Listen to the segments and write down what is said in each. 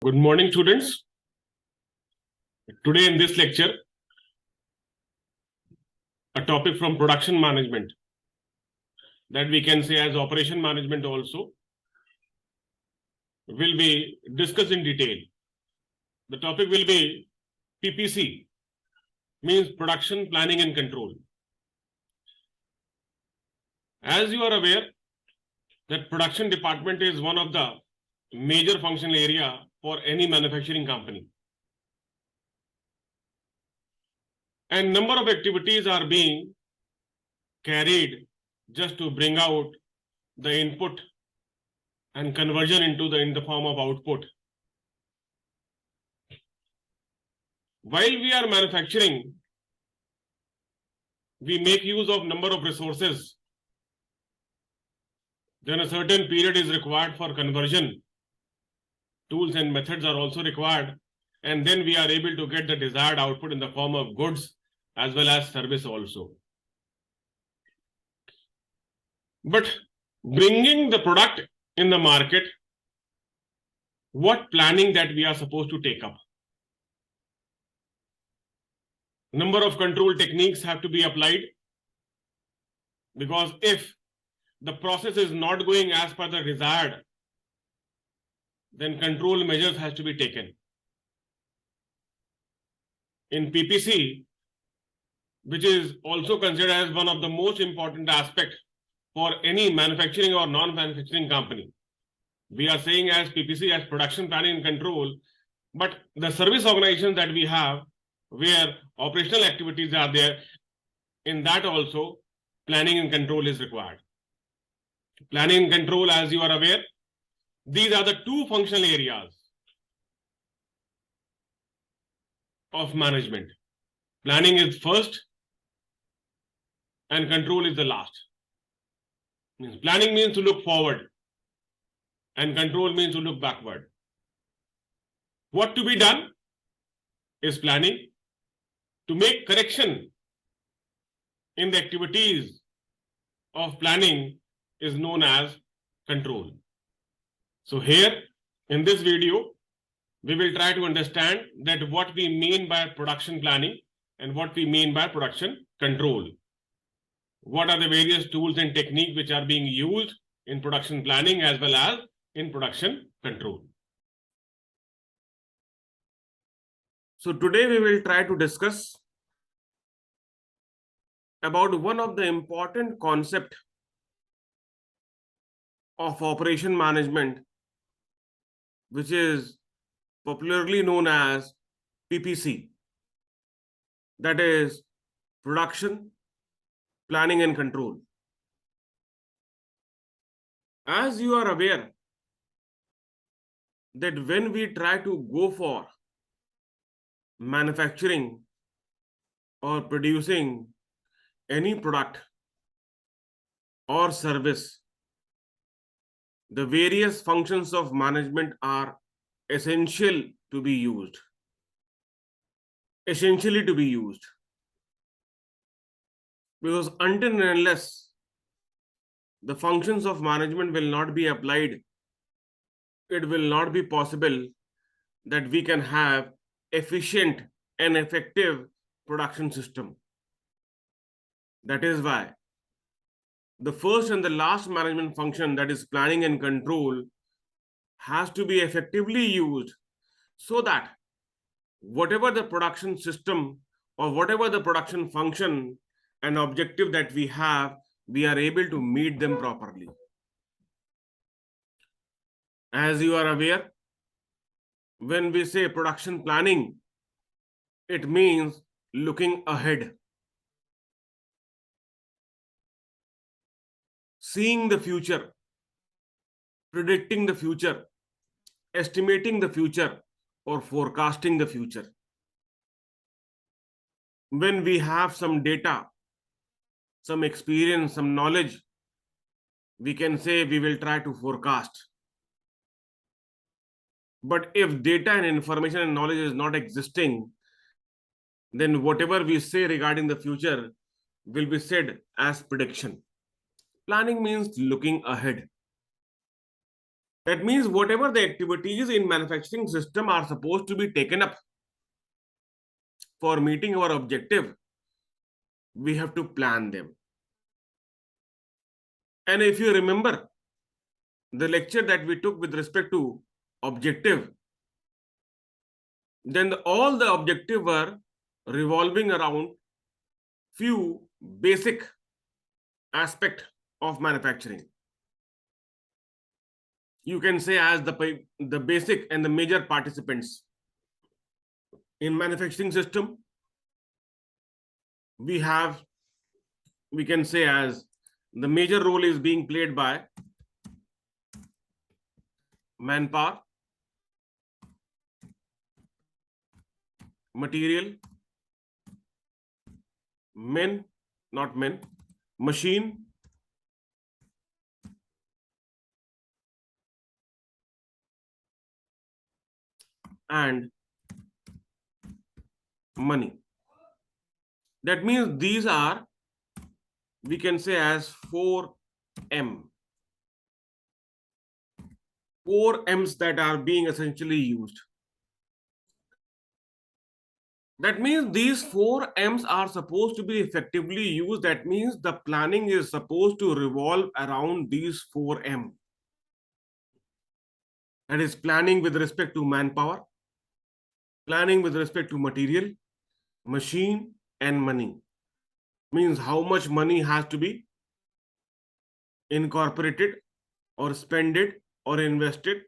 Good morning, students. Today in this lecture, a topic from production management that we can say as operation management also will be discussed in detail. The topic will be PPC, means production planning and control. As you are aware that production department is one of the major functional area for any manufacturing company. And number of activities are being carried just to bring out the input and conversion in the form of output. While we are manufacturing, we make use of number of resources. Then a certain period is required for conversion. Tools and methods are also required. And then we are able to get the desired output in the form of goods as well as service also. But bringing the product in the market, what planning that we are supposed to take up? Number of control techniques have to be applied, because if the process is not going as per the desired, then control measures has to be taken. In PPC, which is also considered as one of the most important aspects for any manufacturing or non-manufacturing company, we are saying as PPC as production planning and control, but the service organizations that we have where operational activities are there, in that also planning and control is required. Planning and control, as you are aware, these are the two functional areas of management. Planning is first and control is the last. Planning means to look forward and control means to look backward. What to be done is planning. To make correction in the activities of planning is known as control. So here in this video, we will try to understand that what we mean by production planning and what we mean by production control. What are the various tools and techniques which are being used in production planning as well as in production control. So today we will try to discuss about one of the important concepts of operation management, which is popularly known as PPC, that is production planning and control. As you are aware that when we try to go for manufacturing or producing any product or service, the various functions of management are essentially to be used. Because until and unless the functions of management will not be applied, it will not be possible that we can have efficient and effective production system. That is why the first and the last management function, that is planning and control, has to be effectively used so that whatever the production system or whatever the production function and objective that we have, we are able to meet them properly. As you are aware, when we say production planning, it means looking ahead, seeing the future, predicting the future, estimating the future, or forecasting the future. When we have some data, some experience, some knowledge, we can say we will try to forecast. But if data and information and knowledge is not existing, then whatever we say regarding the future will be said as prediction. Planning means looking ahead. That means whatever the activities in manufacturing system are supposed to be taken up for meeting our objective, we have to plan them. And if you remember the lecture that we took with respect to objective, then all the objective were revolving around few basic aspect of manufacturing. You can say as the basic and the major participants in manufacturing system. We can say as the major role is being played by manpower, material, machine, and money. That means these are, we can say as 4M. 4M's that are being essentially used. That means these 4M's are supposed to be effectively used. That means the planning is supposed to revolve around these 4M. That is planning with respect to manpower, planning with respect to material, machine, and money. Means how much money has to be incorporated or spended or invested,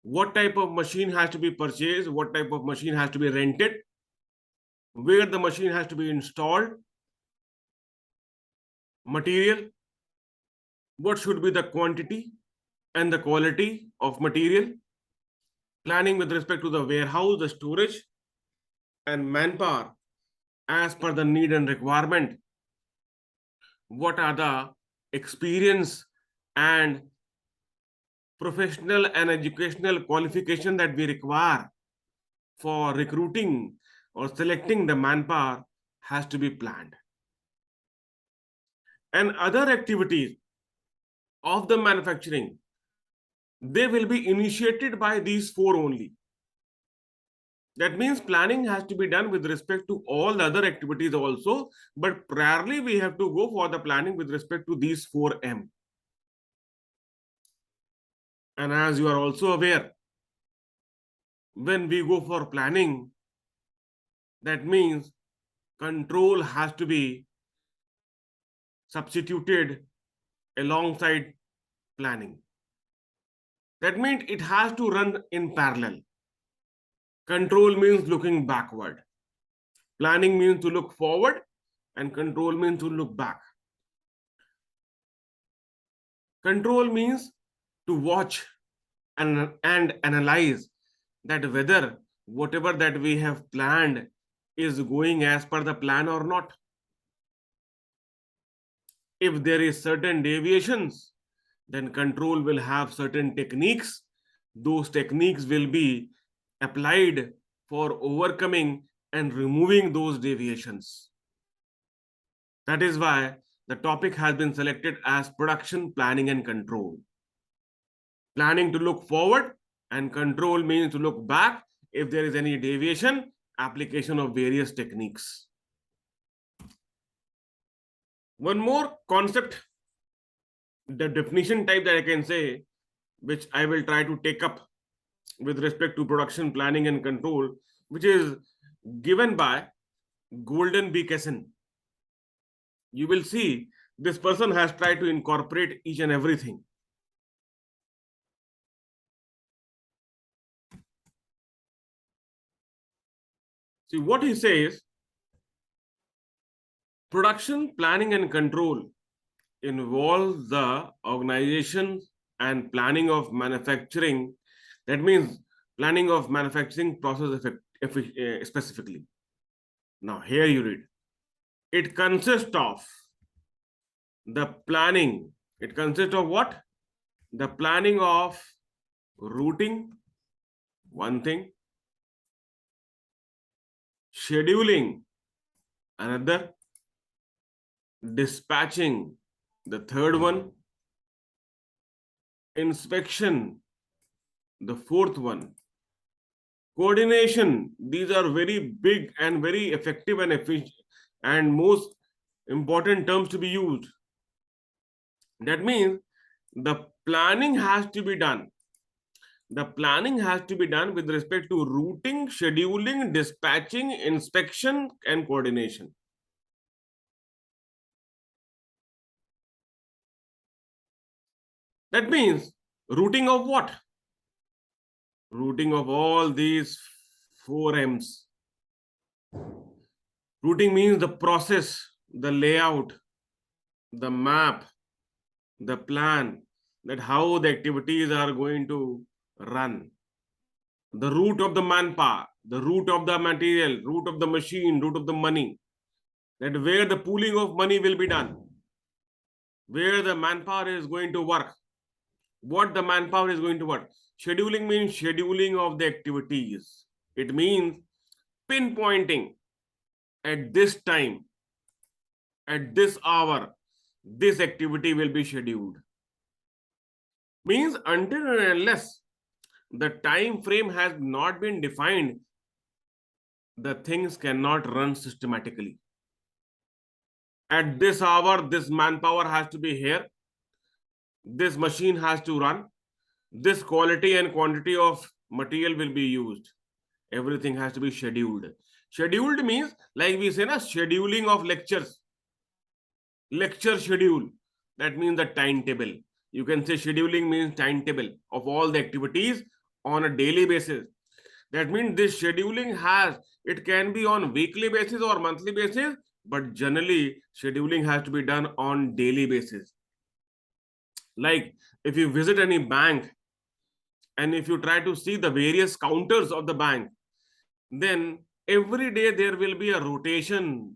what type of machine has to be purchased, what type of machine has to be rented, where the machine has to be installed, material, what should be the quantity and the quality of material, planning with respect to the warehouse, the storage, and manpower as per the need and requirement. What are the experience and professional and educational qualification that we require for recruiting or selecting the manpower has to be planned. And other activities of the manufacturing, they will be initiated by these 4 only. That means planning has to be done with respect to all the other activities also, but priorly we have to go for the planning with respect to these 4M. And as you are also aware, when we go for planning, that means control has to be substituted alongside planning. That means it has to run in parallel. Control means looking backward. Planning means to look forward, and control means to look back. Control means to watch and analyze that whether whatever that we have planned is going as per the plan or not. If there is certain deviations, then control will have certain techniques. Those techniques will be applied for overcoming and removing those deviations. That is why the topic has been selected as production planning and control. Planning to look forward and control means to look back if there is any deviation, application of various techniques. One more concept, the definition type that I can say, which I will try to take up with respect to production planning and control, which is given by Golden B. Kesson. You will see this person has tried to incorporate each and everything. See what he says, production planning and control involves the organization and planning of manufacturing. That means planning of manufacturing process specifically. Now here you read, it consists of the planning. It consists of what? The planning of routing, one thing, scheduling, another, dispatching, the third one, inspection, the fourth one. Coordination, these are very big and very effective and efficient and most important terms to be used. That means the planning has to be done. The planning has to be done with respect to routing, scheduling, dispatching, inspection, and coordination. That means routing of what? Routing of all these 4 M's. Routing means the process, the layout, the map, the plan, that how the activities are going to run. The route of the manpower, the route of the material, route of the machine, route of the money, that where the pooling of money will be done, where the manpower is going to work, what the manpower is going to work. Scheduling means scheduling of the activities. It means pinpointing at this time, at this hour, this activity will be scheduled. Means until and unless the time frame has not been defined, the things cannot run systematically. At this hour, this manpower has to be here. This machine has to run. This quality and quantity of material will be used. Everything has to be scheduled. Scheduled means, like we say, scheduling of lectures. Lecture schedule. That means the timetable. You can say scheduling means timetable of all the activities on a daily basis. That means this scheduling it can be on weekly basis or monthly basis, but generally scheduling has to be done on daily basis. Like if you visit any bank and if you try to see the various counters of the bank, then every day there will be a rotation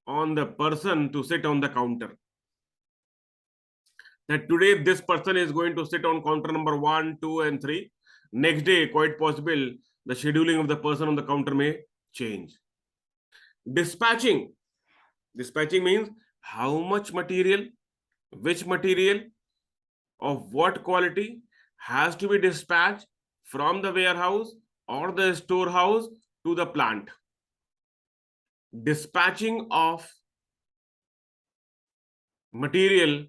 on the person to sit on the counter. That today this person is going to sit on counter number 1, 2, and 3. Next day, quite possible, the scheduling of the person on the counter may change. Dispatching. Dispatching means how much material, which material, of what quality has to be dispatched from the warehouse or the storehouse to the plant. Dispatching of material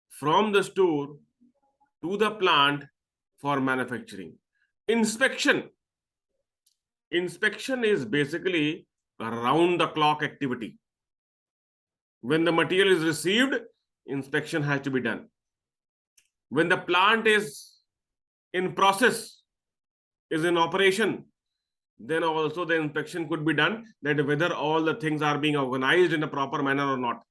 from the store to the plant for manufacturing. Inspection. Inspection is basically a round-the-clock activity. When the material is received, inspection has to be done. When the plant is in process, is in operation, then also the inspection could be done, that whether all the things are being organized in a proper manner or not.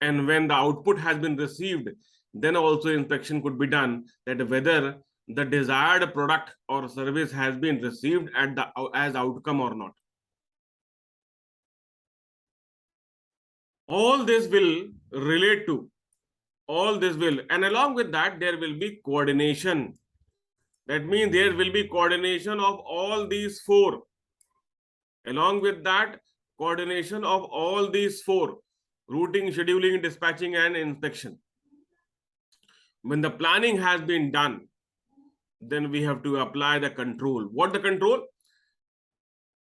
And when the output has been received, then also inspection could be done, that whether the desired product or service has been received as outcome or not. All this will relate to, and along with that, there will be coordination. That means there will be coordination of all these 4. Along with that, coordination of all these 4: routing, scheduling, dispatching, and inspection. When the planning has been done, then we have to apply the control. What the control?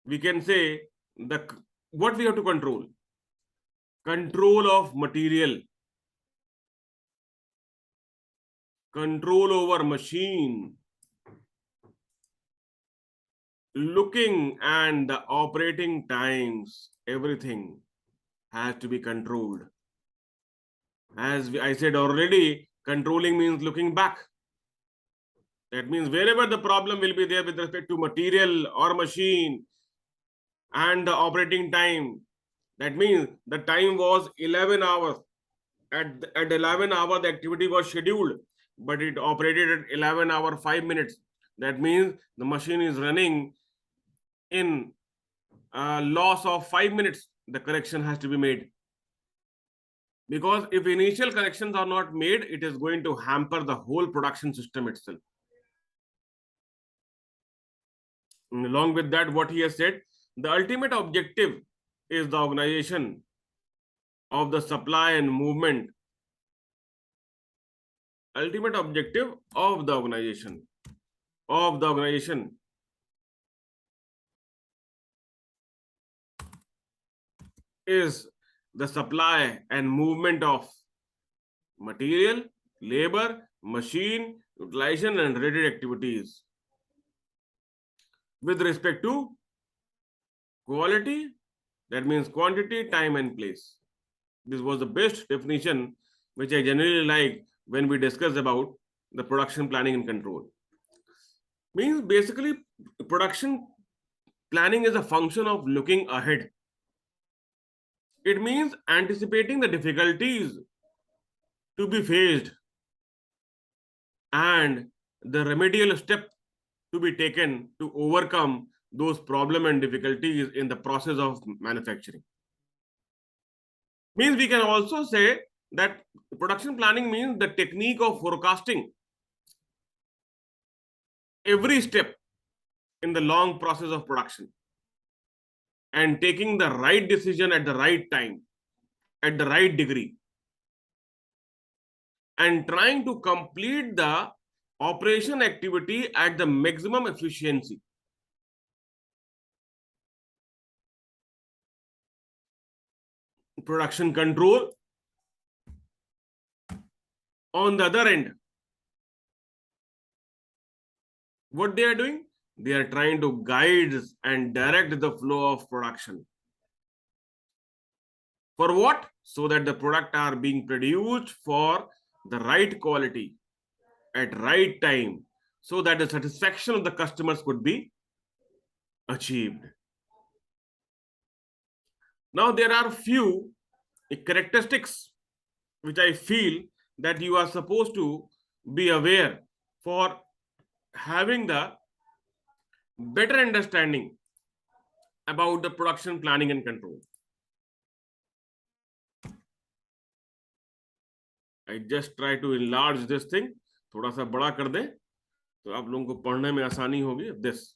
We can say what we have to control. Control of material, control over machine, looking and the operating times, everything has to be controlled. As I said already, controlling means looking back. That means wherever the problem will be there with respect to material or machine and the operating time, that means the time was 11 hours. At 11 hours, the activity was scheduled, but it operated at 11 hours 5 minutes. That means the machine is running in loss of 5 minutes. The correction has to be made. Because if initial corrections are not made, it is going to hamper the whole production system itself. And along with that, what he has said, the ultimate objective is the organization of the supply and movement ultimate objective of the organization. Is the supply and movement of material, labor, machine, utilization, and related activities with respect to quality, that means quantity, time, and place. This was the best definition which I generally like when we discuss about the production planning and control. Means basically, production planning is a function of looking ahead. It means anticipating the difficulties to be faced and the remedial step to be taken to overcome those problems and difficulties in the process of manufacturing. Means we can also say that production planning means the technique of forecasting every step in the long process of production and taking the right decision at the right time, at the right degree, and trying to complete the operation activity at the maximum efficiency. Production control, on the other end, what they are doing? They are trying to guide and direct the flow of production. For what? So that the product are being produced for the right quality at right time, so that the satisfaction of the customers could be achieved. Now there are few characteristics which I feel that you are supposed to be aware for having the better understanding about the production planning and control. I just try to enlarge this thing, थोड़ा सा बड़ा कर दें तो आप लोगों को पढ़ने में आसानी होगी. This.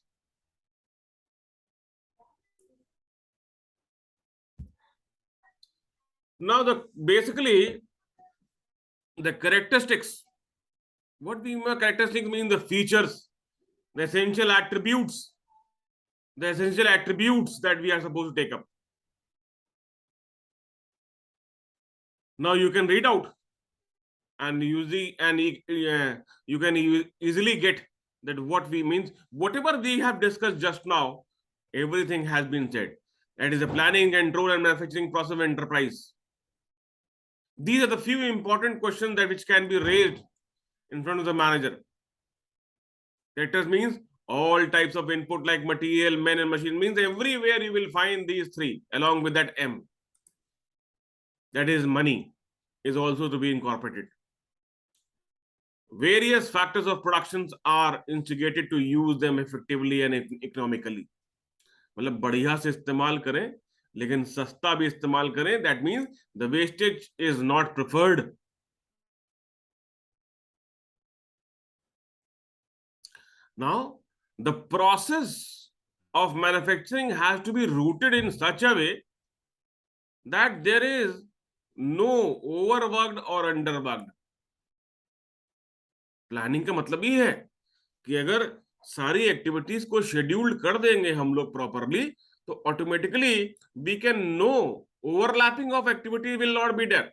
Now basically the characteristics. What we mean characteristics mean the features, the essential attributes that we are supposed to take up. Now you can read out and you can easily get that what we means. Whatever we have discussed just now, everything has been said. That is the planning, control, and manufacturing process of enterprise. These are the few important questions that which can be raised in front of the manager. Characters means all types of input like material, men, and machine. Means everywhere you will find these three along with that M. That is money is also to be incorporated. Various factors of productions are instigated to use them effectively and economically. मतलब बढ़िया से इस्तेमाल करें लेकिन सस्ता भी इस्तेमाल करें. That means the wastage is not preferred. Now, the process of manufacturing has to be rooted in such a way that there is no overworked or underworked. Planning का मतलब ही है कि अगर सारी एक्टिविटीज को शेड्यूल्ड कर देंगे हम लोग प्रॉपरली तो automatically we can no overlapping of activity will not be there.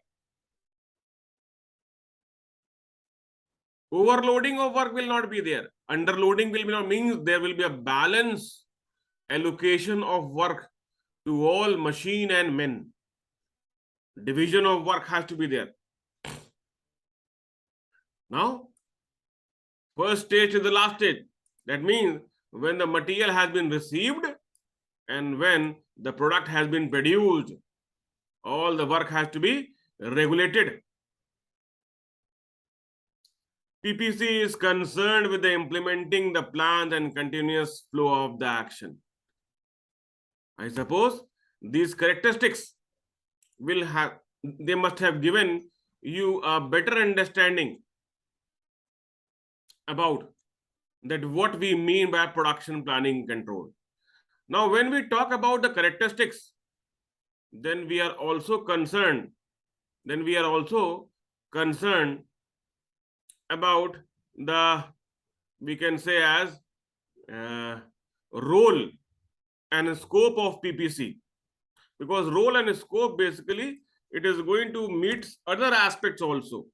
Overloading of work will not be there. Underloading will be not, means there will be a balance allocation of work to all machine and men. Division of work has to be there. Now, first stage to the last stage. That means when the material has been received and when the product has been produced, all the work has to be regulated. PPC is concerned with the implementing the plans and continuous flow of the action. I suppose these characteristics they must have given you a better understanding about that what we mean by production planning control. Now, when we talk about the characteristics, then we are also concerned about the, we can say as role and scope of PPC, because role and scope basically it is going to meet other aspects also.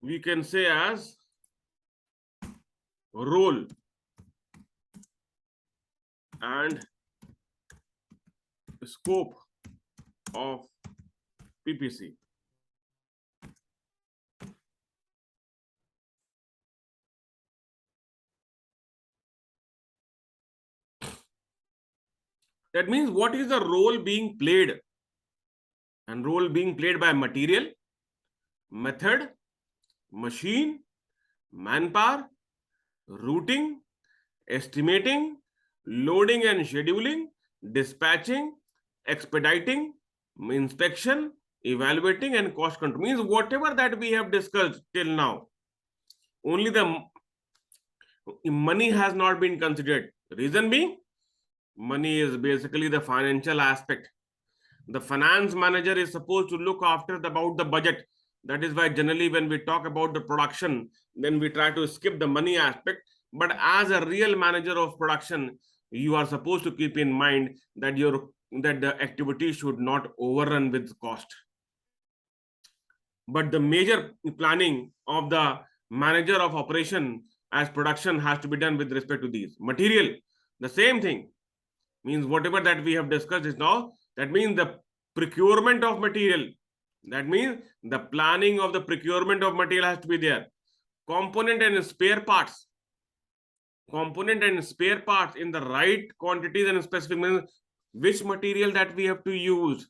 We can say as role and scope of PPC. That means what is the role being played, and role being played by material, method, machine, manpower, routing, estimating, loading and scheduling, dispatching, expediting, inspection, evaluating, and cost control. Means whatever that we have discussed till now, only the money has not been considered. Reason being, money is basically the financial aspect. The finance manager is supposed to look after about the budget. That is why generally when we talk about the production, then we try to skip the money aspect. But as a real manager of production, you are supposed to keep in mind that the activity should not overrun with cost. But the major planning of the manager of operation as production has to be done with respect to these. Material, the same thing. Means whatever that we have discussed is now, that means the procurement of material. That means the planning of the procurement of material has to be there. Component and spare parts. Component and spare parts in the right quantities and specific means which material that we have to use,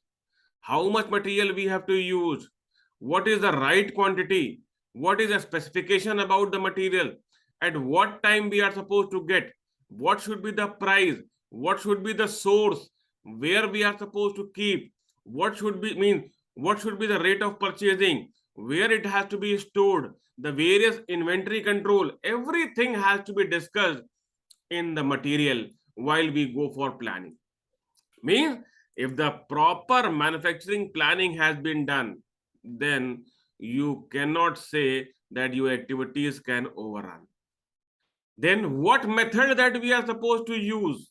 how much material we have to use, what is the right quantity, what is the specification about the material, at what time we are supposed to get, what should be the price, what should be the source, where we are supposed to keep, what should be the rate of purchasing, where it has to be stored, the various inventory control, everything has to be discussed in the material while we go for planning. Means if the proper manufacturing planning has been done, then you cannot say that your activities can overrun. Then what method that we are supposed to use,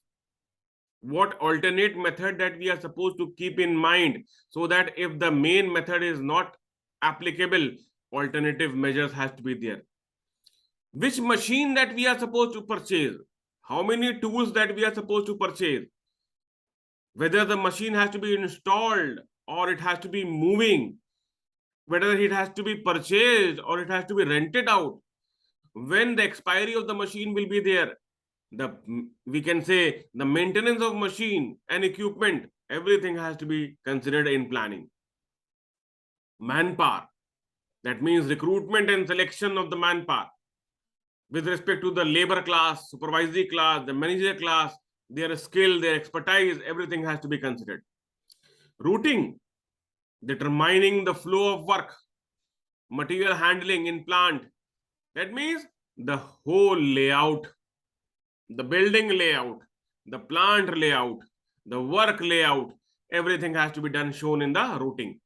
what alternate method that we are supposed to keep in mind, so that if the main method is not applicable, alternative measures has to be there. Which machine that we are supposed to purchase, how many tools that we are supposed to purchase, whether the machine has to be installed or it has to be moving, whether it has to be purchased or it has to be rented out, when the expiry of the machine will be there, we can say the maintenance of machine and equipment, everything has to be considered in planning. Manpower, that means recruitment and selection of the manpower with respect to the labor class, supervisory class, the manager class, their skill, their expertise, everything has to be considered. Routing, determining the flow of work, material handling in plant. That means the whole layout, the building layout, the plant layout, the work layout, everything has to be done, shown in the routing.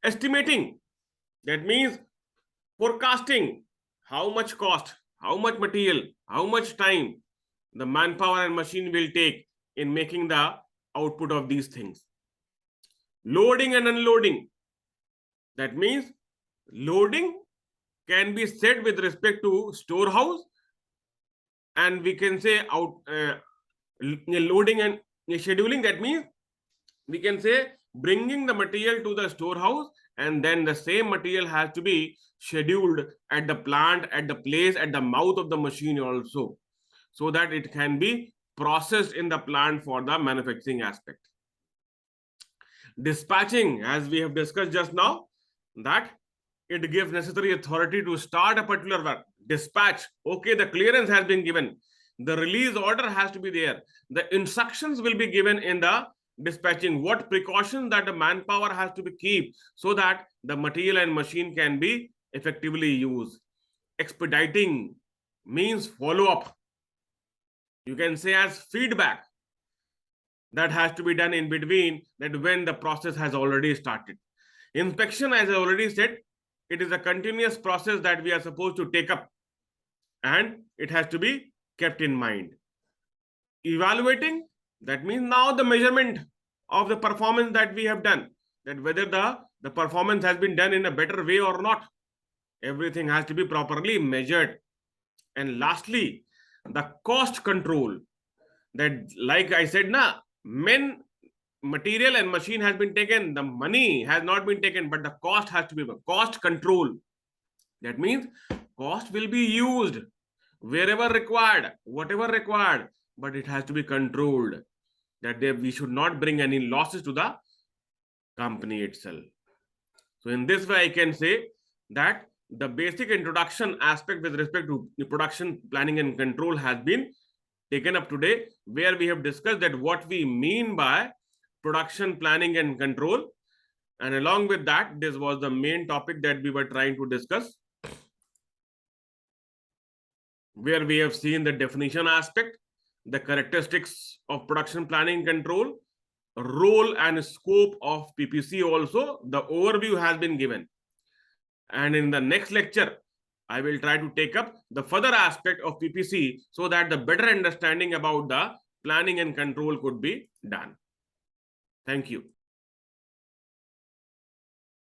Estimating, that means forecasting how much cost, how much material, how much time the manpower and machine will take in making the output of these things. Loading and unloading, that means loading can be said with respect to storehouse, and we can say loading and scheduling, that means we can say bringing the material to the storehouse, and then the same material has to be scheduled at the plant, at the place, at the mouth of the machine also, so that it can be processed in the plant for the manufacturing aspect. Dispatching, as we have discussed just now, that it gives necessary authority to start a particular work. Dispatch, okay, the clearance has been given, the release order has to be there, the instructions will be given in the dispatching, what precautions that the manpower has to be keep so that the material and machine can be effectively used. Expediting means follow up. You can say as feedback that has to be done in between, that when the process has already started. Inspection, as I already said, it is a continuous process that we are supposed to take up, and it has to be kept in mind. Evaluating, that means now the measurement of the performance that we have done, that whether the performance has been done in a better way or not. Everything has to be properly measured. And lastly, the cost control, that like I said, material and machine has been taken, the money has not been taken, but the cost has to be cost control. That means cost will be used wherever required, whatever required, but it has to be controlled, that we should not bring any losses to the company itself. So in this way, I can say that the basic introduction aspect with respect to the production planning and control has been taken up today, where we have discussed that what we mean by production planning and control. And along with that, this was the main topic that we were trying to discuss, where we have seen the definition aspect, the characteristics of production planning control, role and scope of PPC also, the overview has been given. And in the next lecture, I will try to take up the further aspect of PPC so that the better understanding about the planning and control could be done. Thank you.